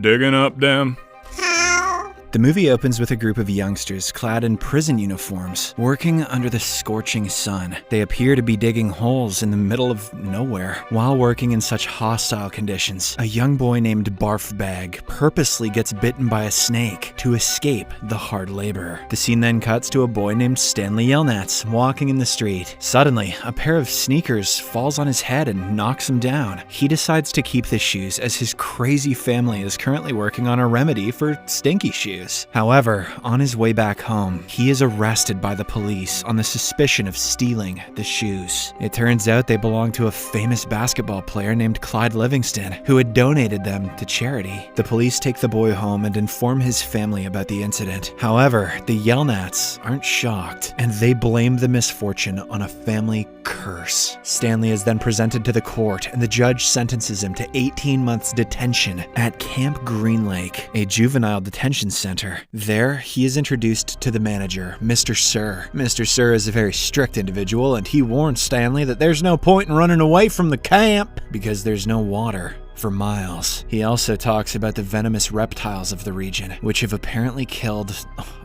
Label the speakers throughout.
Speaker 1: digging up them?
Speaker 2: The movie opens with a group of youngsters clad in prison uniforms, working under the scorching sun. They appear to be digging holes in the middle of nowhere. While working in such hostile conditions, a young boy named Barfbag purposely gets bitten by a snake to escape the hard labor. The scene then cuts to a boy named Stanley Yelnats walking in the street. Suddenly, a pair of sneakers falls on his head and knocks him down. He decides to keep the shoes as his crazy family is currently working on a remedy for stinky shoes. However, on his way back home, he is arrested by the police on the suspicion of stealing the shoes. It turns out they belong to a famous basketball player named Clyde Livingston, who had donated them to charity. The police take the boy home and inform his family about the incident. However, the Yelnats aren't shocked, and they blame the misfortune on a family curse. Stanley is then presented to the court, and the judge sentences him to 18 months detention at Camp Green Lake, a juvenile detention center. There, he is introduced to the manager, Mr. Sir. Mr. Sir is a very strict individual, and he warns Stanley that there's no point in running away from the camp because there's no water for miles. He also talks about the venomous reptiles of the region, which have apparently killed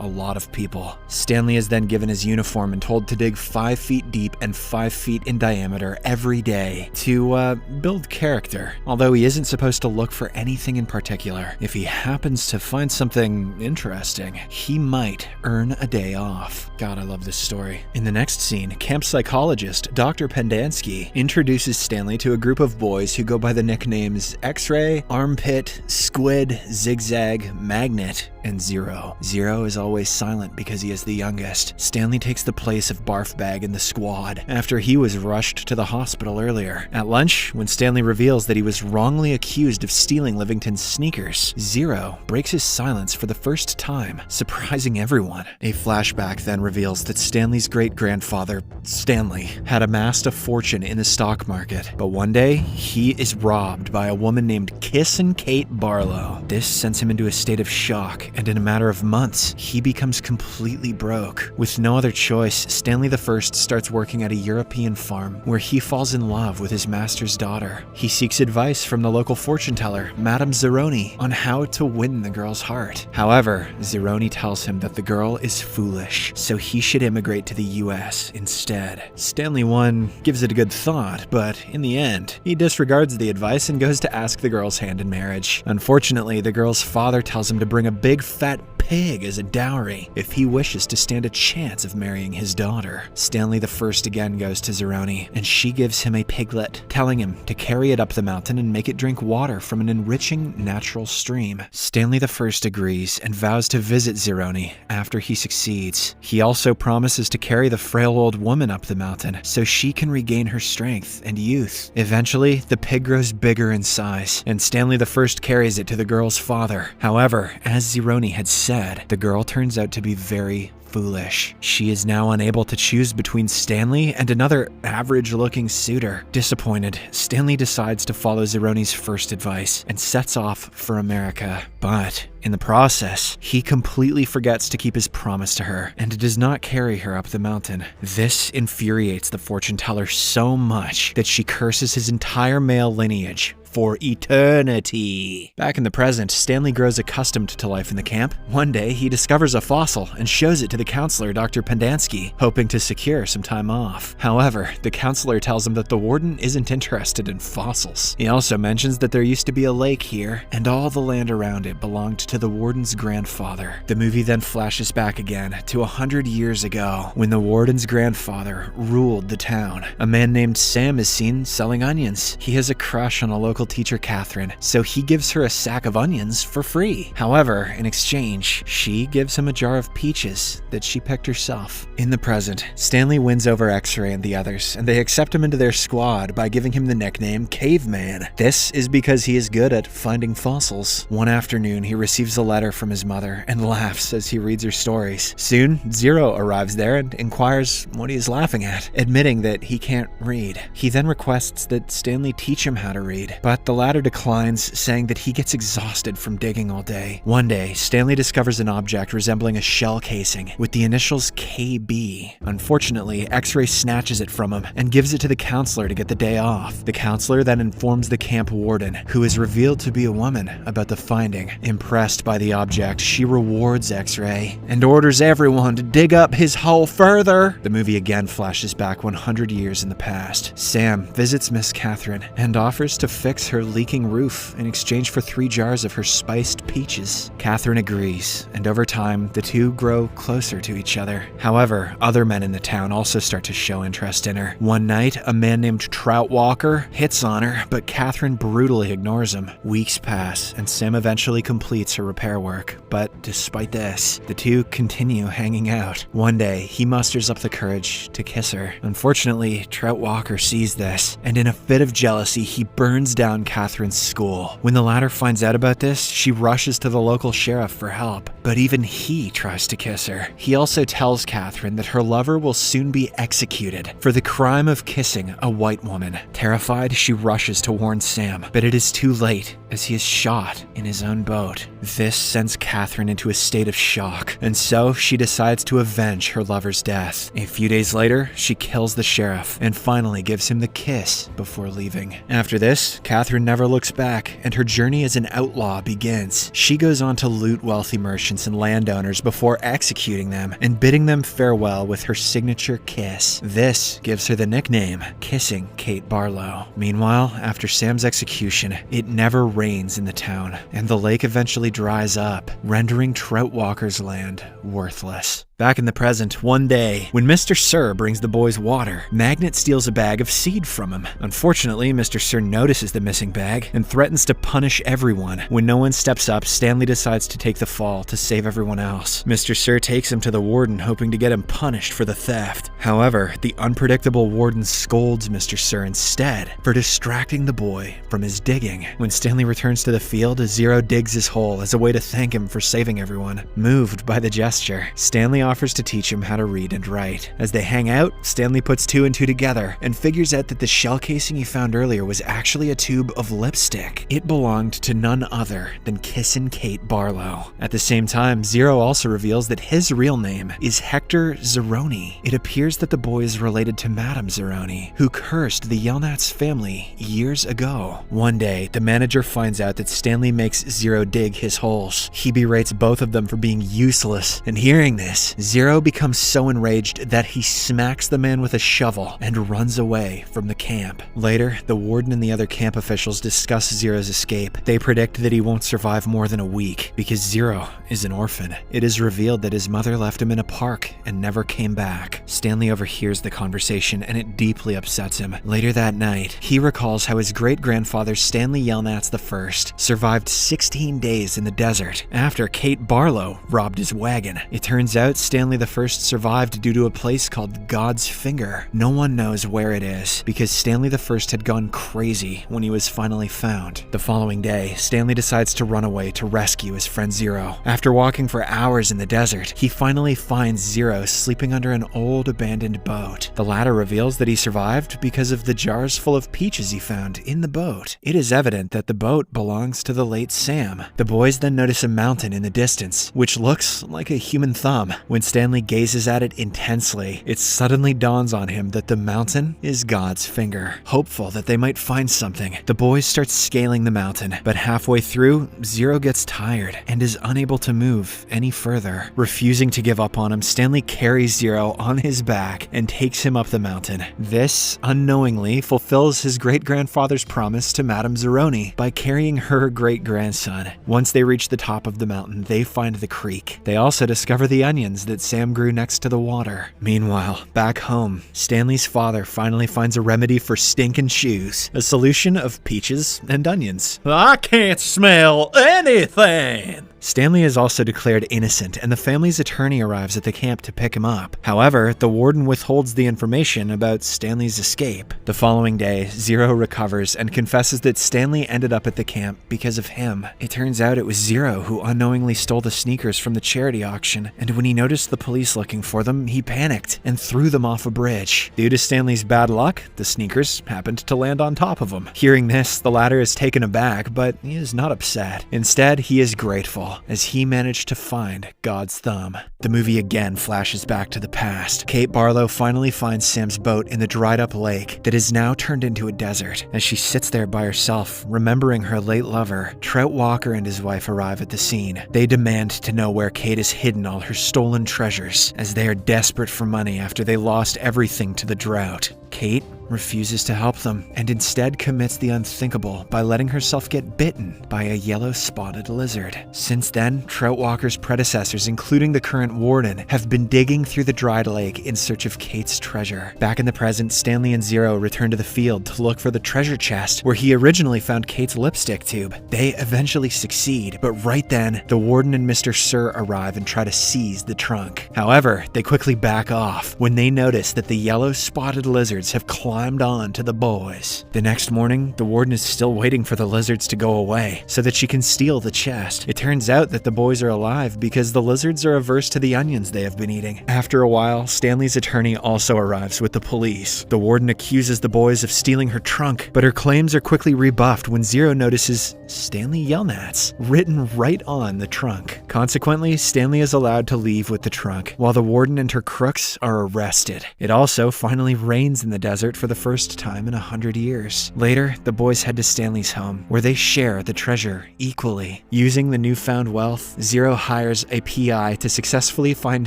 Speaker 2: a lot of people. Stanley is then given his uniform and told to dig 5 feet deep and 5 feet in diameter every day to build character, although he isn't supposed to look for anything in particular. If he happens to find something interesting, he might earn a day off. God, I love this story. In the next scene, camp psychologist Dr. Pendansky introduces Stanley to a group of boys who go by the nicknames X-Ray, Armpit, Squid, Zigzag, Magnet, and Zero. Zero is always silent because he is the youngest. Stanley takes the place of Barfbag in the squad after he was rushed to the hospital earlier. At lunch, when Stanley reveals that he was wrongly accused of stealing Livington's sneakers, Zero breaks his silence for the first time, surprising everyone. A flashback then reveals that Stanley's great-grandfather, Stanley, had amassed a fortune in the stock market, but one day, he is robbed by a woman named Kissin' Kate Barlow. This sends him into a state of shock, and in a matter of months, he becomes completely broke. With no other choice, Stanley I starts working at a European farm where he falls in love with his master's daughter. He seeks advice from the local fortune teller, Madame Zeroni, on how to win the girl's heart. However, Zeroni tells him that the girl is foolish, so he should immigrate to the US instead. Stanley I gives it a good thought, but in the end, he disregards the advice and goes to ask the girl's hand in marriage. Unfortunately, the girl's father tells him to bring a big fat pig as a dowry if he wishes to stand a chance of marrying his daughter. Stanley I again goes to Zeroni, and she gives him a piglet, telling him to carry it up the mountain and make it drink water from an enriching natural stream. Stanley I agrees and vows to visit Zeroni after he succeeds. He also promises to carry the frail old woman up the mountain so she can regain her strength and youth. Eventually, the pig grows bigger in size, and Stanley I carries it to the girl's father. However, as Zeroni had said, the girl turns out to be very foolish. She is now unable to choose between Stanley and another average-looking suitor. Disappointed, Stanley decides to follow Zeroni's first advice and sets off for America. But in the process, he completely forgets to keep his promise to her and does not carry her up the mountain. This infuriates the fortune teller so much that she curses his entire male lineage for eternity. Back in the present, Stanley grows accustomed to life in the camp. One day, he discovers a fossil and shows it to the counselor, Dr. Pendansky, hoping to secure some time off. However, the counselor tells him that the warden isn't interested in fossils. He also mentions that there used to be a lake here, and all the land around it belonged to the warden's grandfather. The movie then flashes back again to 100 years ago, when the warden's grandfather ruled the town. A man named Sam is seen selling onions. He has a crush on a local teacher, Catherine, so he gives her a sack of onions for free. However, in exchange, she gives him a jar of peaches that she picked herself. In the present, Stanley wins over X-Ray and the others, and they accept him into their squad by giving him the nickname Caveman. This is because he is good at finding fossils. One afternoon, he receives a letter from his mother and laughs as he reads her stories. Soon, Zero arrives there and inquires what he is laughing at, admitting that he can't read. He then requests that Stanley teach him how to read, but the latter declines, saying that he gets exhausted from digging all day. One day, Stanley discovers an object resembling a shell casing, with the initials KB. Unfortunately, X-Ray snatches it from him and gives it to the counselor to get the day off. The counselor then informs the camp warden, who is revealed to be a woman, about the finding. Impressed by the object, she rewards X-Ray and orders everyone to dig up his hole further. The movie again flashes back 100 years in the past. Sam visits Miss Catherine and offers to fix her leaking roof in exchange for 3 jars of her spiced peaches. Catherine agrees, and over time, the two grow closer to each other. However, other men in the town also start to show interest in her. One night, a man named Trout Walker hits on her, but Catherine brutally ignores him. Weeks pass, and Sam eventually completes her repair work. But despite this, the two continue hanging out. One day, he musters up the courage to kiss her. Unfortunately, Trout Walker sees this, and in a fit of jealousy, he burns down Catherine's school. When the latter finds out about this, she rushes to the local sheriff for help, but even he tries to kiss her. He also tells Catherine that her lover will soon be executed for the crime of kissing a white woman. Terrified, she rushes to warn Sam, but it is too late as he is shot in his own boat. This sends Catherine into a state of shock, and so she decides to avenge her lover's death. A few days later, she kills the sheriff and finally gives him the kiss before leaving. After this, Catherine never looks back, and her journey as an outlaw begins. She goes on to loot wealthy merchants and landowners before executing them and bidding them farewell with her signature kiss. This gives her the nickname Kissing Kate Barlow. Meanwhile, after Sam's execution, it never rains in the town, and the lake eventually dries up, rendering Trout Walker's land worthless. Back in the present, one day, when Mr. Sir brings the boys water, Magnet steals a bag of seed from him. Unfortunately, Mr. Sir notices the missing bag and threatens to punish everyone. When no one steps up, Stanley decides to take the fall to save everyone else. Mr. Sir takes him to the warden, hoping to get him punished for the theft. However, the unpredictable warden scolds Mr. Sir instead for distracting the boy from his digging. When Stanley returns to the field, Zero digs his hole as a way to thank him for saving everyone. Moved by the gesture, Stanley offers to teach him how to read and write. As they hang out, Stanley puts 2 and 2 together and figures out that the shell casing he found earlier was actually a tube of lipstick. It belonged to none other than Kissin' Kate Barlow. At the same time, Zero also reveals that his real name is Hector Zeroni. It appears that the boy is related to Madame Zeroni, who cursed the Yelnats family years ago. One day, the manager finds out that Stanley makes Zero dig his holes. He berates both of them for being useless, and hearing this, Zero becomes so enraged that he smacks the man with a shovel and runs away from the camp. Later, the warden and the other camp officials discuss Zero's escape. They predict that he won't survive more than a week because Zero is an orphan. It is revealed that his mother left him in a park and never came back. Stanley overhears the conversation and it deeply upsets him. Later that night, he recalls how his great-grandfather Stanley Yelnats I survived 16 days in the desert after Kate Barlow robbed his wagon. It turns out Stanley I survived due to a place called God's Finger. No one knows where it is because Stanley I had gone crazy when he was finally found. The following day, Stanley decides to run away to rescue his friend Zero. After walking for hours in the desert, he finally finds Zero sleeping under an old abandoned boat. The latter reveals that he survived because of the jars full of peaches he found in the boat. It is evident that the boat belongs to the late Sam. The boys then notice a mountain in the distance, which looks like a human thumb. When Stanley gazes at it intensely, it suddenly dawns on him that the mountain is God's finger. Hopeful that they might find something, the boys start scaling the mountain, but halfway through, Zero gets tired and is unable to move any further. Refusing to give up on him, Stanley carries Zero on his back and takes him up the mountain. This, unknowingly, fulfills his great-grandfather's promise to Madame Zeroni by carrying her great-grandson. Once they reach the top of the mountain, they find the creek. They also discover the onions that Sam grew next to the water. Meanwhile, back home, Stanley's father finally finds a remedy for stinking shoes, a solution of peaches and onions.
Speaker 1: I can't smell anything!
Speaker 2: Stanley is also declared innocent, and the family's attorney arrives at the camp to pick him up. However, the warden withholds the information about Stanley's escape. The following day, Zero recovers and confesses that Stanley ended up at the camp because of him. It turns out it was Zero who unknowingly stole the sneakers from the charity auction, and when he noticed the police looking for them, he panicked and threw them off a bridge. Due to Stanley's bad luck, the sneakers happened to land on top of him. Hearing this, the latter is taken aback, but he is not upset. Instead, he is grateful. miracle as he managed to find God's thumb. The movie again flashes back to the past. Kate Barlow finally finds Sam's boat in the dried up lake that is now turned into a desert. As she sits there by herself, remembering her late lover, Trout Walker and his wife arrive at the scene. They demand to know where Kate has hidden all her stolen treasures, as they are desperate for money after they lost everything to the drought. Kate refuses to help them and instead commits the unthinkable by letting herself get bitten by a yellow spotted lizard. Since then, Trout Walker's predecessors, including the current warden, have been digging through the dried lake in search of Kate's treasure. Back in the present, Stanley and Zero return to the field to look for the treasure chest where he originally found Kate's lipstick tube. They eventually succeed, but right then, the warden and Mr. Sir arrive and try to seize the trunk. However, they quickly back off when they notice that the yellow spotted lizards have climbed on to the boys. The next morning, the warden is still waiting for the lizards to go away so that she can steal the chest. It turns out that the boys are alive because the lizards are averse to the onions they have been eating. After a while, Stanley's attorney also arrives with the police. The warden accuses the boys of stealing her trunk, but her claims are quickly rebuffed when Zero notices Stanley Yelnats written right on the trunk. Consequently, Stanley is allowed to leave with the trunk, while the warden and her crooks are arrested. It also finally rains in the desert for the first time in 100 years. Later, the boys head to Stanley's home, where they share the treasure equally. Using the newfound wealth, Zero hires a PI to successfully find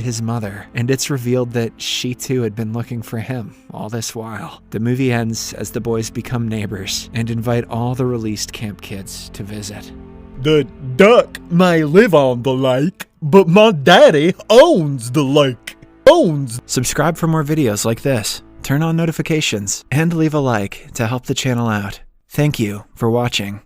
Speaker 2: his mother, and it's revealed that she too had been looking for him all this while. The movie ends as the boys become neighbors and invite all the released camp kids to visit.
Speaker 1: The duck may live on the lake, but my daddy owns the lake.
Speaker 2: Subscribe for more videos like this, turn on notifications, and leave a like to help the channel out. Thank you for watching.